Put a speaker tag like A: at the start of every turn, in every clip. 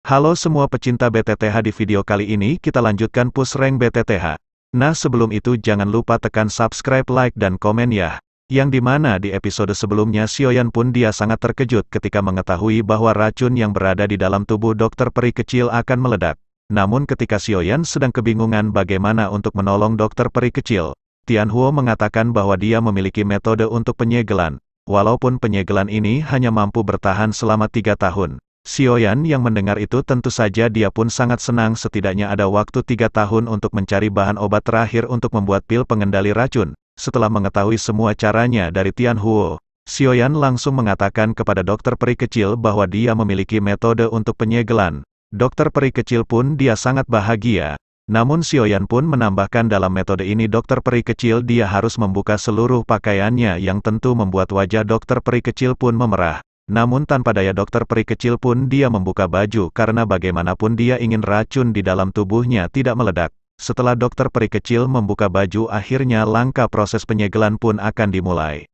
A: Halo semua pecinta BTTH, di video kali ini kita lanjutkan push rank BTTH. Nah sebelum itu jangan lupa tekan subscribe, like dan komen ya. Yang dimana di episode sebelumnya Sioyan pun dia sangat terkejut ketika mengetahui bahwa racun yang berada di dalam tubuh dokter peri kecil akan meledak. Namun ketika Sioyan sedang kebingungan bagaimana untuk menolong dokter peri kecil, Tianhuo mengatakan bahwa dia memiliki metode untuk penyegelan. Walaupun penyegelan ini hanya mampu bertahan selama 3 tahun. Sioyan yang mendengar itu tentu saja dia pun sangat senang, setidaknya ada waktu 3 tahun untuk mencari bahan obat terakhir untuk membuat pil pengendali racun. Setelah mengetahui semua caranya dari Tianhuo, Sioyan langsung mengatakan kepada dokter peri kecil bahwa dia memiliki metode untuk penyegelan. Dokter peri kecil pun dia sangat bahagia. Namun Sioyan pun menambahkan dalam metode ini dokter peri kecil dia harus membuka seluruh pakaiannya yang tentu membuat wajah dokter peri kecil pun memerah. Namun tanpa daya dokter peri kecil pun dia membuka baju karena bagaimanapun dia ingin racun di dalam tubuhnya tidak meledak. Setelah dokter peri kecil membuka baju, akhirnya langkah proses penyegelan pun akan dimulai.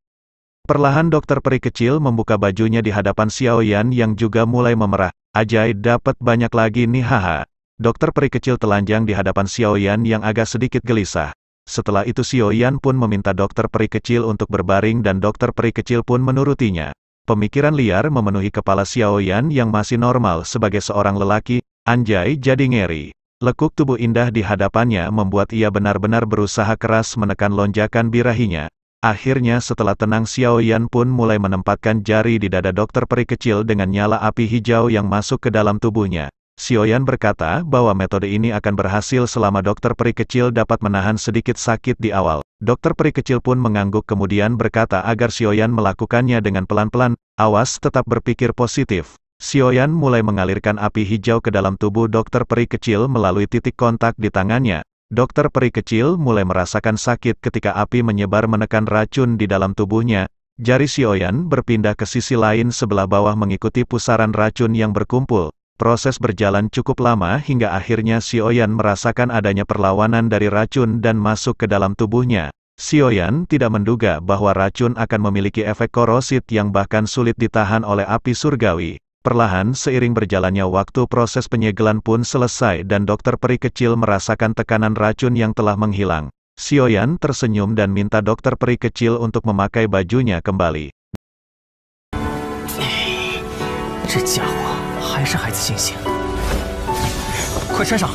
A: Perlahan dokter peri kecil membuka bajunya di hadapan Sioyan yang juga mulai memerah. Ajay, dapat banyak lagi nih haha. Dokter peri kecil telanjang di hadapan Sioyan yang agak sedikit gelisah. Setelah itu Sioyan pun meminta dokter peri kecil untuk berbaring dan dokter peri kecil pun menurutinya. Pemikiran liar memenuhi kepala Sioyan yang masih normal sebagai seorang lelaki. Anjay jadi ngeri. Lekuk tubuh indah di hadapannya membuat ia benar-benar berusaha keras menekan lonjakan birahinya. Akhirnya setelah tenang Sioyan pun mulai menempatkan jari di dada dokter peri kecil dengan nyala api hijau yang masuk ke dalam tubuhnya. Sioyan berkata bahwa metode ini akan berhasil selama dokter peri kecil dapat menahan sedikit sakit di awal. Dokter peri kecil pun mengangguk kemudian berkata agar Sioyan melakukannya dengan pelan-pelan. Awas, tetap berpikir positif. Sioyan mulai mengalirkan api hijau ke dalam tubuh dokter peri kecil melalui titik kontak di tangannya. Dokter peri kecil mulai merasakan sakit ketika api menyebar menekan racun di dalam tubuhnya. Jari Sioyan berpindah ke sisi lain sebelah bawah mengikuti pusaran racun yang berkumpul. Proses berjalan cukup lama hingga akhirnya Sioyan merasakan adanya perlawanan dari racun dan masuk ke dalam tubuhnya. Sioyan tidak menduga bahwa racun akan memiliki efek korosit yang bahkan sulit ditahan oleh api surgawi. Perlahan seiring berjalannya waktu proses penyegelan pun selesai dan dokter peri kecil merasakan tekanan racun yang telah menghilang. Sioyan tersenyum dan minta dokter peri kecil untuk memakai bajunya kembali.
B: 这家伙还是孩子性性，快穿上。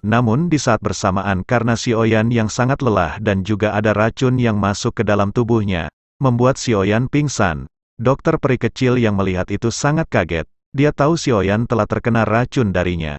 A: Namun di saat bersamaan karena Sioyan yang sangat lelah dan juga ada racun yang masuk ke dalam tubuhnya, membuat Sioyan pingsan. Dokter peri kecil yang melihat itu sangat kaget, dia tahu Sioyan telah terkena racun darinya.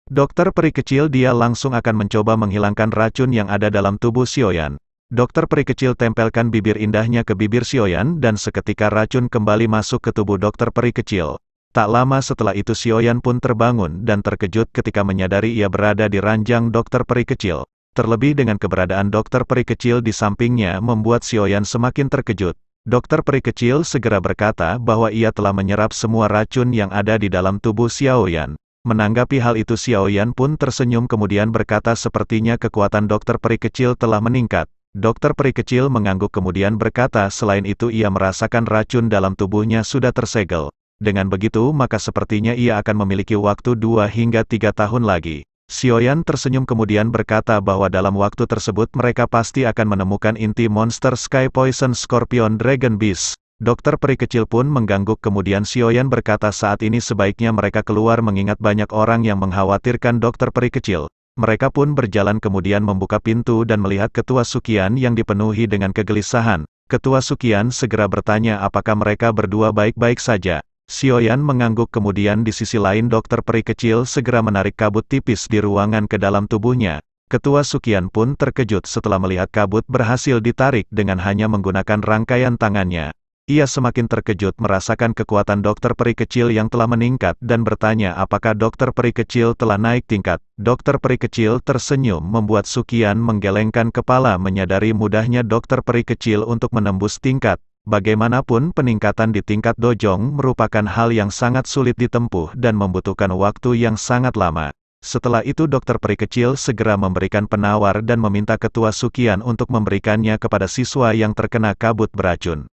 A: Dokter peri kecil dia langsung akan mencoba menghilangkan racun yang ada dalam tubuh Sioyan. Dokter peri kecil tempelkan bibir indahnya ke bibir Sioyan dan seketika racun kembali masuk ke tubuh dokter peri kecil. Tak lama setelah itu Sioyan pun terbangun dan terkejut ketika menyadari ia berada di ranjang dokter peri kecil. Terlebih dengan keberadaan dokter peri kecil di sampingnya membuat Sioyan semakin terkejut. Dokter peri kecil segera berkata bahwa ia telah menyerap semua racun yang ada di dalam tubuh Sioyan. Menanggapi hal itu Sioyan pun tersenyum kemudian berkata sepertinya kekuatan dokter peri kecil telah meningkat. Dokter peri kecil mengangguk kemudian berkata selain itu ia merasakan racun dalam tubuhnya sudah tersegel. Dengan begitu maka sepertinya ia akan memiliki waktu 2 hingga 3 tahun lagi. Sioyan tersenyum kemudian berkata bahwa dalam waktu tersebut mereka pasti akan menemukan inti monster Sky Poison Scorpion Dragon Beast. Dokter peri kecil pun mengangguk kemudian Sioyan berkata saat ini sebaiknya mereka keluar mengingat banyak orang yang mengkhawatirkan dokter peri kecil. Mereka pun berjalan kemudian membuka pintu dan melihat Ketua Sukian yang dipenuhi dengan kegelisahan. Ketua Sukian segera bertanya apakah mereka berdua baik-baik saja. Sioyan mengangguk kemudian di sisi lain dokter peri kecil segera menarik kabut tipis di ruangan ke dalam tubuhnya. Ketua Sukian pun terkejut setelah melihat kabut berhasil ditarik dengan hanya menggunakan rangkaian tangannya. Ia semakin terkejut merasakan kekuatan dokter peri kecil yang telah meningkat dan bertanya apakah dokter peri kecil telah naik tingkat. Dokter peri kecil tersenyum membuat Sukian menggelengkan kepala menyadari mudahnya dokter peri kecil untuk menembus tingkat. Bagaimanapun peningkatan di tingkat dojong merupakan hal yang sangat sulit ditempuh dan membutuhkan waktu yang sangat lama. Setelah itu dokter peri kecil segera memberikan penawar dan meminta Ketua Sukian untuk memberikannya kepada siswa yang terkena kabut beracun.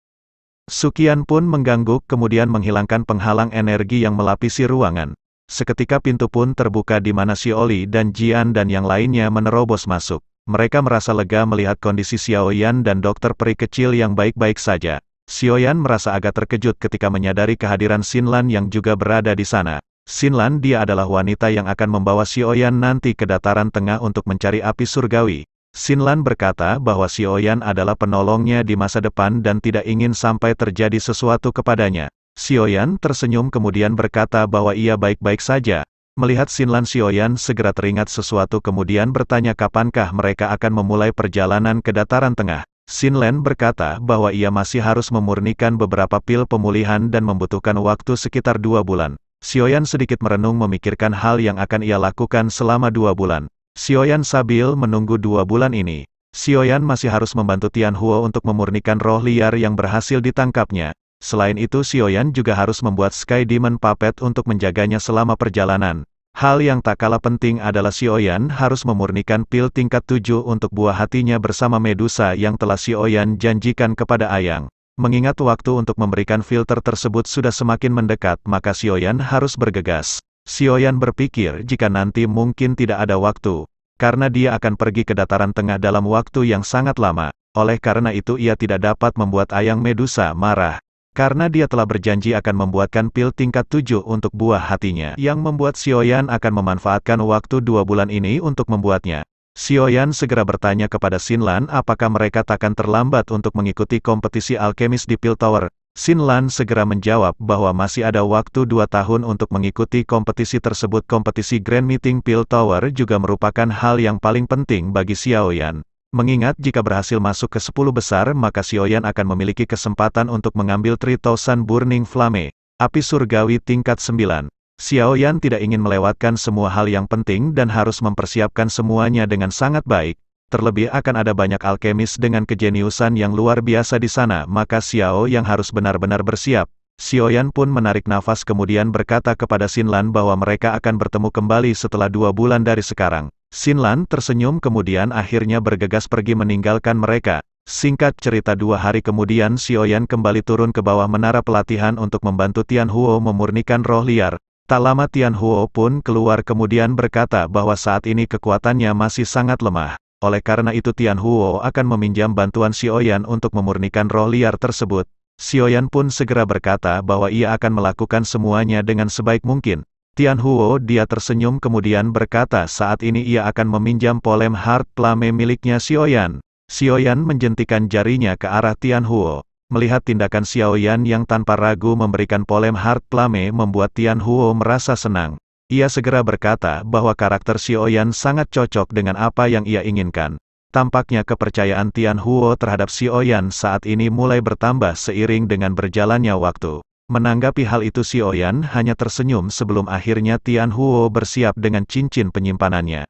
A: Suqian pun mengganggu kemudian menghilangkan penghalang energi yang melapisi ruangan. Seketika pintu pun terbuka di mana Xiaoli dan Jian dan yang lainnya menerobos masuk. Mereka merasa lega melihat kondisi Xiaoyan dan dokter peri kecil yang baik-baik saja. Xiaoyan merasa agak terkejut ketika menyadari kehadiran Xinlan yang juga berada di sana. Xinlan dia adalah wanita yang akan membawa Xiaoyan nanti ke dataran tengah untuk mencari api surgawi. Xinlan berkata bahwa Xiaoyan adalah penolongnya di masa depan dan tidak ingin sampai terjadi sesuatu kepadanya. Xiaoyan tersenyum kemudian berkata bahwa ia baik-baik saja. Melihat Xinlan, Xiaoyan segera teringat sesuatu kemudian bertanya kapankah mereka akan memulai perjalanan ke dataran tengah. Xinlan berkata bahwa ia masih harus memurnikan beberapa pil pemulihan dan membutuhkan waktu sekitar 2 bulan. Xiaoyan sedikit merenung memikirkan hal yang akan ia lakukan selama 2 bulan. Xiaoyan sambil menunggu 2 bulan ini. Xiaoyan masih harus membantu Tianhuo untuk memurnikan roh liar yang berhasil ditangkapnya. Selain itu Xiaoyan juga harus membuat Sky Demon Puppet untuk menjaganya selama perjalanan. Hal yang tak kalah penting adalah Xiaoyan harus memurnikan pil tingkat 7 untuk buah hatinya bersama Medusa yang telah Xiaoyan janjikan kepada Ayang. Mengingat waktu untuk memberikan filter tersebut sudah semakin mendekat, maka Xiaoyan harus bergegas. Xiaoyan berpikir jika nanti mungkin tidak ada waktu, karena dia akan pergi ke dataran tengah dalam waktu yang sangat lama. Oleh karena itu ia tidak dapat membuat Ayang Medusa marah. Karena dia telah berjanji akan membuatkan pil tingkat 7 untuk buah hatinya, yang membuat Xiaoyan akan memanfaatkan waktu 2 bulan ini untuk membuatnya. Xiaoyan segera bertanya kepada Xinlan apakah mereka takkan terlambat untuk mengikuti kompetisi alkemis di Pil Tower. Xinlan segera menjawab bahwa masih ada waktu 2 tahun untuk mengikuti kompetisi tersebut. Kompetisi Grand Meeting Pil Tower juga merupakan hal yang paling penting bagi Xiaoyan. Mengingat jika berhasil masuk ke 10 besar maka Xiaoyan akan memiliki kesempatan untuk mengambil 3000 Burning Flame, api surgawi tingkat 9. Xiaoyan tidak ingin melewatkan semua hal yang penting dan harus mempersiapkan semuanya dengan sangat baik. Terlebih akan ada banyak alkemis dengan kejeniusan yang luar biasa di sana, maka Xiao yang harus benar-benar bersiap. Xiaoyan pun menarik nafas kemudian berkata kepada Xinlan bahwa mereka akan bertemu kembali setelah 2 bulan dari sekarang. Xinlan tersenyum kemudian akhirnya bergegas pergi meninggalkan mereka. Singkat cerita 2 hari kemudian Xiaoyan kembali turun ke bawah menara pelatihan untuk membantu Tianhuo memurnikan roh liar. Tak lama Tianhuo pun keluar kemudian berkata bahwa saat ini kekuatannya masih sangat lemah. Oleh karena itu Tianhuo akan meminjam bantuan Xiaoyan untuk memurnikan roh liar tersebut. Xiaoyan pun segera berkata bahwa ia akan melakukan semuanya dengan sebaik mungkin. Tianhuo dia tersenyum kemudian berkata saat ini ia akan meminjam polem Heart Flame miliknya Xiaoyan. Xiaoyan menjentikan jarinya ke arah Tianhuo. Melihat tindakan Xiaoyan yang tanpa ragu memberikan polem Heart Flame membuat Tianhuo merasa senang. Ia segera berkata bahwa karakter Xiaoyan sangat cocok dengan apa yang ia inginkan. Tampaknya kepercayaan Tianhuo terhadap Xiaoyan saat ini mulai bertambah seiring dengan berjalannya waktu. Menanggapi hal itu Xiaoyan hanya tersenyum sebelum akhirnya Tianhuo bersiap dengan cincin penyimpanannya.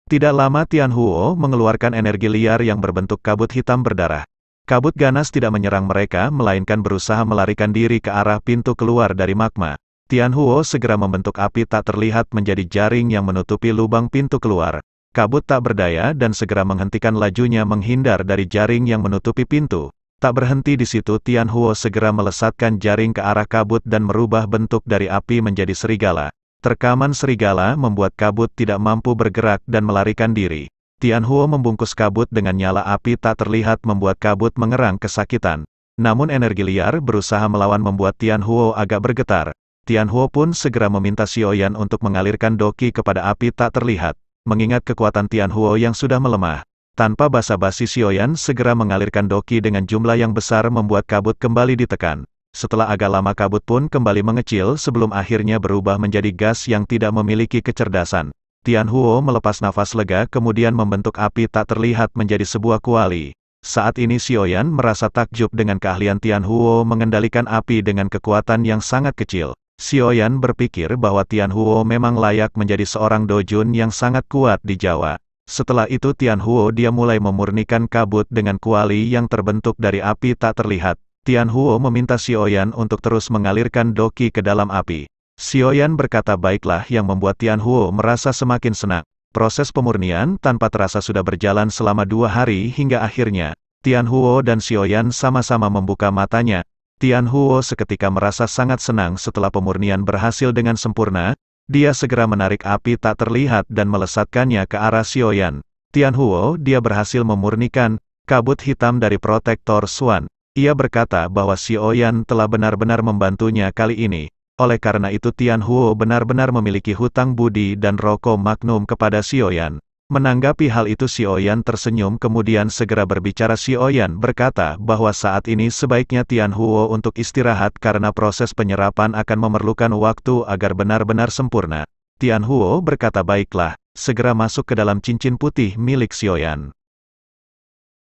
A: Tidak lama Tianhuo mengeluarkan energi liar yang berbentuk kabut hitam berdarah. Kabut ganas tidak menyerang mereka melainkan berusaha melarikan diri ke arah pintu keluar dari magma. Tianhuo segera membentuk api tak terlihat menjadi jaring yang menutupi lubang pintu keluar. Kabut tak berdaya dan segera menghentikan lajunya menghindar dari jaring yang menutupi pintu. Tak berhenti di situ Tianhuo segera melesatkan jaring ke arah kabut dan merubah bentuk dari api menjadi serigala. Terkaman serigala membuat kabut tidak mampu bergerak dan melarikan diri. Tianhuo membungkus kabut dengan nyala api tak terlihat membuat kabut mengerang kesakitan. Namun energi liar berusaha melawan membuat Tianhuo agak bergetar. Tianhuo pun segera meminta Xiaoyan untuk mengalirkan doki kepada api tak terlihat. Mengingat kekuatan Tianhuo yang sudah melemah. Tanpa basa-basi Xiaoyan segera mengalirkan doki dengan jumlah yang besar membuat kabut kembali ditekan. Setelah agak lama kabut pun kembali mengecil sebelum akhirnya berubah menjadi gas yang tidak memiliki kecerdasan. Tianhuo melepas nafas lega kemudian membentuk api tak terlihat menjadi sebuah kuali. Saat ini Xiaoyan merasa takjub dengan keahlian Tianhuo mengendalikan api dengan kekuatan yang sangat kecil. Xiaoyan berpikir bahwa Tianhuo memang layak menjadi seorang dojun yang sangat kuat di Jawa. Setelah itu Tianhuo dia mulai memurnikan kabut dengan kuali yang terbentuk dari api tak terlihat. Tianhuo meminta Xiaoyan untuk terus mengalirkan doki ke dalam api. Xiaoyan berkata baiklah yang membuat Tianhuo merasa semakin senang. Proses pemurnian tanpa terasa sudah berjalan selama 2 hari hingga akhirnya, Tian Huo dan Xiaoyan sama-sama membuka matanya. Tian Huo seketika merasa sangat senang setelah pemurnian berhasil dengan sempurna. Dia segera menarik api tak terlihat dan melesatkannya ke arah Xiaoyan. Tian Huo, dia berhasil memurnikan kabut hitam dari protektor Xuan. Ia berkata bahwa Xiaoyan telah benar-benar membantunya kali ini. Oleh karena itu Tian Huo benar-benar memiliki hutang budi dan roko magnum kepada Xiaoyan. Menanggapi hal itu Xiaoyan tersenyum kemudian segera berbicara. Xiaoyan berkata bahwa saat ini sebaiknya Tian Huo untuk istirahat karena proses penyerapan akan memerlukan waktu agar benar-benar sempurna. Tian Huo berkata baiklah, segera masuk ke dalam cincin putih milik Xiaoyan.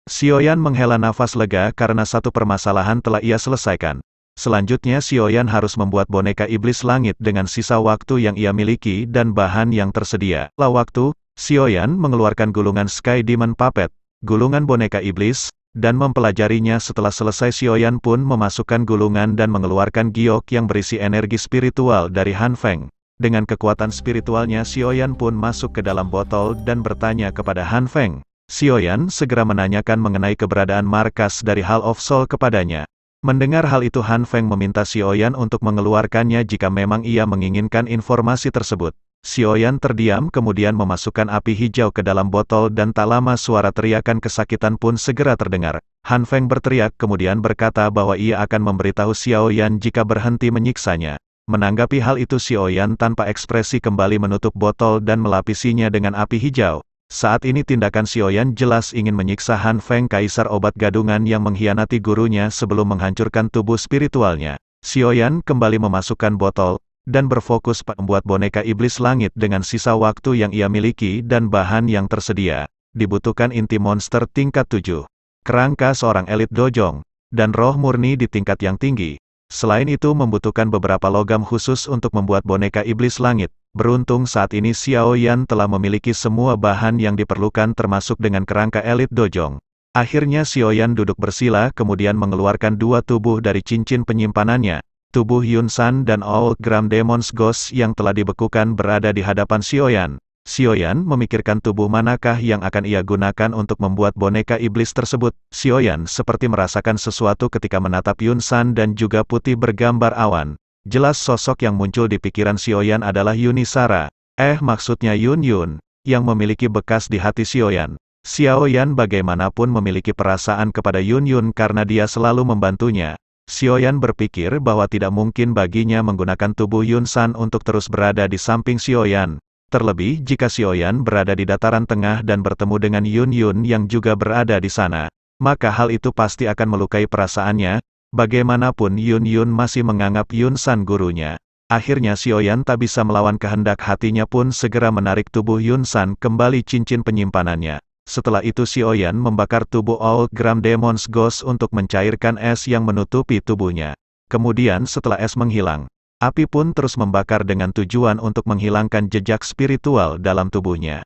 A: Xiaoyan menghela nafas lega karena satu permasalahan telah ia selesaikan. Selanjutnya Xiaoyan harus membuat boneka iblis langit dengan sisa waktu yang ia miliki dan bahan yang tersedia. Setelah waktu, Xiaoyan mengeluarkan gulungan Sky Demon Puppet, gulungan boneka iblis, dan mempelajarinya. Setelah selesai Xiaoyan pun memasukkan gulungan dan mengeluarkan giok yang berisi energi spiritual dari Han Feng. Dengan kekuatan spiritualnya Xiaoyan pun masuk ke dalam botol dan bertanya kepada Han Feng. Xiaoyan segera menanyakan mengenai keberadaan markas dari Hall of Soul kepadanya. Mendengar hal itu Han Feng meminta Xiaoyan untuk mengeluarkannya jika memang ia menginginkan informasi tersebut. Xiaoyan terdiam kemudian memasukkan api hijau ke dalam botol dan tak lama suara teriakan kesakitan pun segera terdengar. Han Feng berteriak kemudian berkata bahwa ia akan memberitahu Xiaoyan jika berhenti menyiksanya. Menanggapi hal itu Xiaoyan tanpa ekspresi kembali menutup botol dan melapisinya dengan api hijau. Saat ini tindakan Xiaoyan jelas ingin menyiksa Han Feng, kaisar obat gadungan yang mengkhianati gurunya sebelum menghancurkan tubuh spiritualnya. Xiaoyan kembali memasukkan botol dan berfokus pada membuat boneka iblis langit dengan sisa waktu yang ia miliki dan bahan yang tersedia. Dibutuhkan inti monster tingkat 7, kerangka seorang elit dojong, dan roh murni di tingkat yang tinggi. Selain itu membutuhkan beberapa logam khusus untuk membuat boneka iblis langit. Beruntung saat ini Xiaoyan telah memiliki semua bahan yang diperlukan termasuk dengan kerangka elit dojong. Akhirnya Xiaoyan duduk bersila kemudian mengeluarkan dua tubuh dari cincin penyimpanannya. Tubuh Yun San dan Old Gram Demon's Ghost yang telah dibekukan berada di hadapan Xiaoyan. Xiaoyan memikirkan tubuh manakah yang akan ia gunakan untuk membuat boneka iblis tersebut. Xiaoyan seperti merasakan sesuatu ketika menatap Yun San dan juga putih bergambar awan. Jelas sosok yang muncul di pikiran Xiaoyan adalah Yunisara. Maksudnya Yun Yun, yang memiliki bekas di hati Xiaoyan. Xiaoyan bagaimanapun memiliki perasaan kepada Yun Yun karena dia selalu membantunya. Xiaoyan berpikir bahwa tidak mungkin baginya menggunakan tubuh Yun San untuk terus berada di samping Xiaoyan. Terlebih jika Xiaoyan berada di dataran tengah dan bertemu dengan Yun Yun yang juga berada di sana, maka hal itu pasti akan melukai perasaannya. Bagaimanapun Yun Yun masih menganggap Yun San gurunya. Akhirnya Xiaoyan tak bisa melawan kehendak hatinya pun segera menarik tubuh Yun San kembali cincin penyimpanannya. Setelah itu Xiaoyan membakar tubuh Old Gram Demon's Ghost untuk mencairkan es yang menutupi tubuhnya. Kemudian setelah es menghilang, api pun terus membakar dengan tujuan untuk menghilangkan jejak spiritual dalam tubuhnya.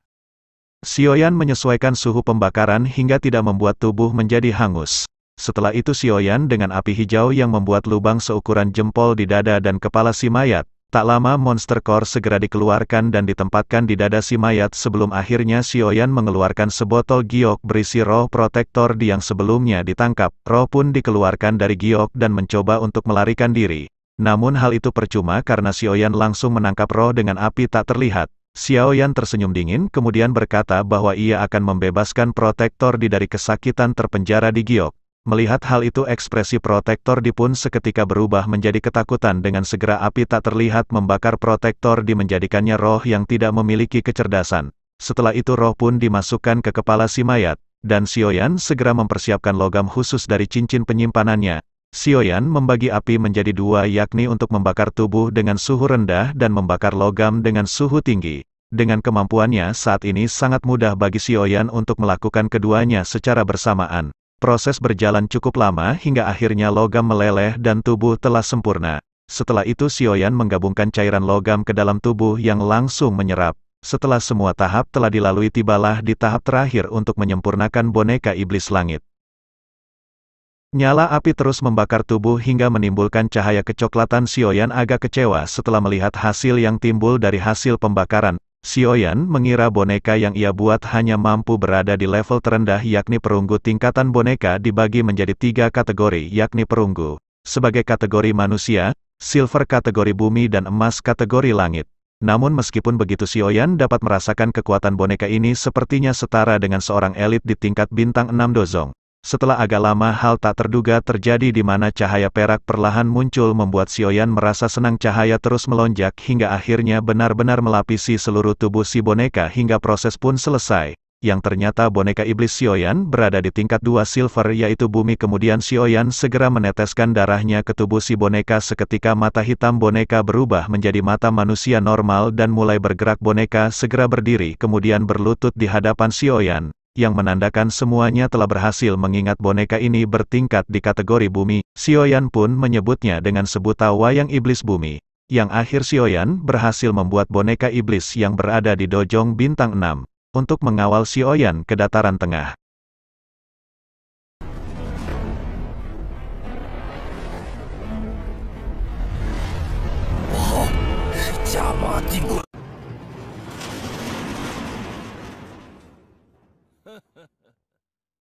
A: Xiaoyan menyesuaikan suhu pembakaran hingga tidak membuat tubuh menjadi hangus. Setelah itu Xiaoyan dengan api hijau yang membuat lubang seukuran jempol di dada dan kepala si mayat. Tak lama monster core segera dikeluarkan dan ditempatkan di dada si mayat sebelum akhirnya Xiaoyan mengeluarkan sebotol giok berisi roh protektor yang sebelumnya ditangkap. Roh pun dikeluarkan dari giok dan mencoba untuk melarikan diri. Namun hal itu percuma karena Xiaoyan langsung menangkap roh dengan api tak terlihat. Xiaoyan tersenyum dingin kemudian berkata bahwa ia akan membebaskan protektor dari kesakitan terpenjara di giok. Melihat hal itu ekspresi protektor pun seketika berubah menjadi ketakutan dengan segera api tak terlihat membakar protektor menjadikannya roh yang tidak memiliki kecerdasan. Setelah itu roh pun dimasukkan ke kepala si mayat, dan Xiaoyan segera mempersiapkan logam khusus dari cincin penyimpanannya. Xiaoyan membagi api menjadi dua yakni untuk membakar tubuh dengan suhu rendah dan membakar logam dengan suhu tinggi. Dengan kemampuannya saat ini sangat mudah bagi Xiaoyan untuk melakukan keduanya secara bersamaan. Proses berjalan cukup lama hingga akhirnya logam meleleh dan tubuh telah sempurna. Setelah itu Xiaoyan menggabungkan cairan logam ke dalam tubuh yang langsung menyerap. Setelah semua tahap telah dilalui tibalah di tahap terakhir untuk menyempurnakan boneka iblis langit. Nyala api terus membakar tubuh hingga menimbulkan cahaya kecoklatan. Xiaoyan agak kecewa setelah melihat hasil yang timbul dari hasil pembakaran. Xiaoyan mengira boneka yang ia buat hanya mampu berada di level terendah yakni perunggu. Tingkatan boneka dibagi menjadi 3 kategori yakni perunggu sebagai kategori manusia, silver kategori bumi dan emas kategori langit. Namun meskipun begitu Xiaoyan dapat merasakan kekuatan boneka ini sepertinya setara dengan seorang elit di tingkat bintang 6 dozong. Setelah agak lama hal tak terduga terjadi di mana cahaya perak perlahan muncul membuat Xiaoyan merasa senang. Cahaya terus melonjak hingga akhirnya benar-benar melapisi seluruh tubuh si boneka hingga proses pun selesai. Yang ternyata boneka iblis Xiaoyan berada di tingkat 2 silver yaitu bumi. Kemudian Xiaoyan segera meneteskan darahnya ke tubuh si boneka. Seketika mata hitam boneka berubah menjadi mata manusia normal dan mulai bergerak. Boneka segera berdiri kemudian berlutut di hadapan Xiaoyan, yang menandakan semuanya telah berhasil. Mengingat boneka ini bertingkat di kategori bumi, Xiaoyan pun menyebutnya dengan sebutan wayang iblis bumi. Yang akhir Xiaoyan berhasil membuat boneka iblis yang berada di dojong bintang 6. Untuk mengawal Xiaoyan ke dataran tengah.
C: Huh.